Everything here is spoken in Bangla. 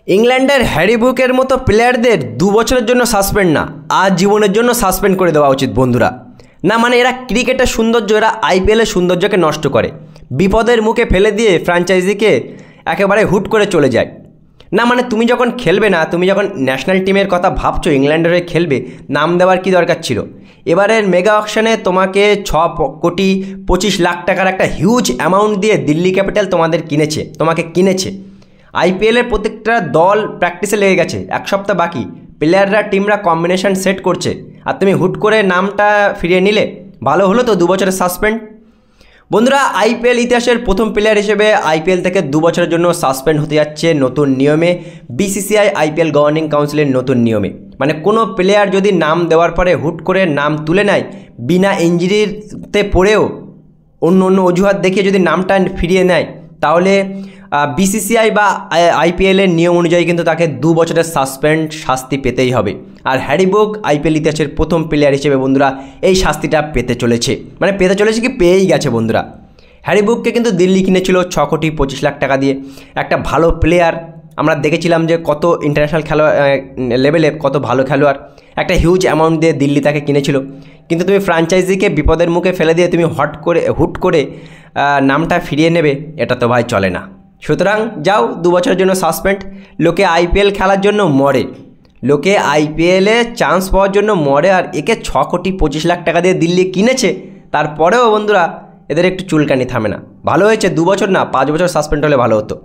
ইংল্যান্ডের হ্যারি ব্রুকের মতো প্লেয়ারদের 2 বছরের জন্য সাসপেন্ড না, আজীবনের জন্য সাসপেন্ড করে দেওয়া উচিত বন্ধুরা। না মানে এরা ক্রিকেটের সৌন্দর্য, এরা আইপিএলের সৌন্দর্যকে নষ্ট করে, বিপদের মুখে ফেলে দিয়ে ফ্র্যাঞ্চাইজিকে একেবারে হুট করে চলে যায়। না মানে তুমি যখন খেলবে না, তুমি যখন ন্যাশনাল টিমের কথা ভাবছো ইংল্যান্ডের হয়ে খেলবে, নাম দেওয়ার কি দরকার ছিল? এবারের মেগা অকশনে তোমাকে 6,25,00,000 টাকার একটা হিউজ অ্যামাউন্ট দিয়ে দিল্লি ক্যাপিটাল তোমাকে কিনেছে। আইপিএলের প্রত্যেকটা দল প্র্যাকটিসে লেগে গেছে, 1 সপ্তাহ বাকি, প্লেয়াররা টিমরা কম্বিনেশন সেট করছে, আর তুমি হুট করে নামটা ফিরিয়ে নিলে। ভালো হলো তো 2 বছরের সাসপেন্ড। বন্ধুরা, আইপিএল ইতিহাসের প্রথম প্লেয়ার হিসেবে আইপিএল থেকে 2 বছরের জন্য সাসপেন্ড হতে যাচ্ছে নতুন নিয়মে, বিসিসিআই আইপিএল গভর্নিং কাউন্সিলের নতুন নিয়মে। মানে কোনো প্লেয়ার যদি নাম দেওয়ার পরে হুট করে নাম তুলে নেয়, বিনা ইঞ্জুরিতে পড়েও অন্য অজুহাত দেখিয়ে যদি নামটা ফিরিয়ে নেয়, তাহলে বিসিসিআই বা আইপিএলের নিয়ম অনুযায়ী কিন্তু তাকে 2 বছরের সাসপেন্ড শাস্তি পেতেই হবে। আর হ্যারি ব্রুক আইপিএল ইতিহাসের প্রথম প্লেয়ার হিসেবে বন্ধুরা এই শাস্তিটা পেতে চলেছে, কি পেয়েই গেছে বন্ধুরা। হ্যারি ব্রুককে কিন্তু দিল্লি কিনেছিল 6,25,00,000 টাকা দিয়ে। একটা ভালো প্লেয়ার, আমরা দেখেছিলাম যে কত ইন্টারন্যাশনাল লেভেলে কত ভালো খেলোয়াড়, একটা হিউজ অ্যামাউন্ট দিয়ে দিল্লি তাকে কিনেছিল। কিন্তু তুমি ফ্র্যাঞ্চাইজিকে বিপদের মুখে ফেলে দিয়ে তুমি হুট করে নামটা ফিরিয়ে নেবে, এটা তো ভাই চলে না। সুতরাং যাও, 2 বছরের জন্য সাসপেন্ড। লোকে আইপিএল খেলার জন্য মরে, লোকে আইপিএলে চান্স পাওয়ার জন্য মরে, আর একে 6,25,00,000 টাকা দিয়ে দিল্লি কিনেছে। তারপরেও বন্ধুরা এদের একটু চুলকানি থামে না। ভালো হয়েছে 2 বছর না, 5 বছর সাসপেন্ড হলে ভালো হতো।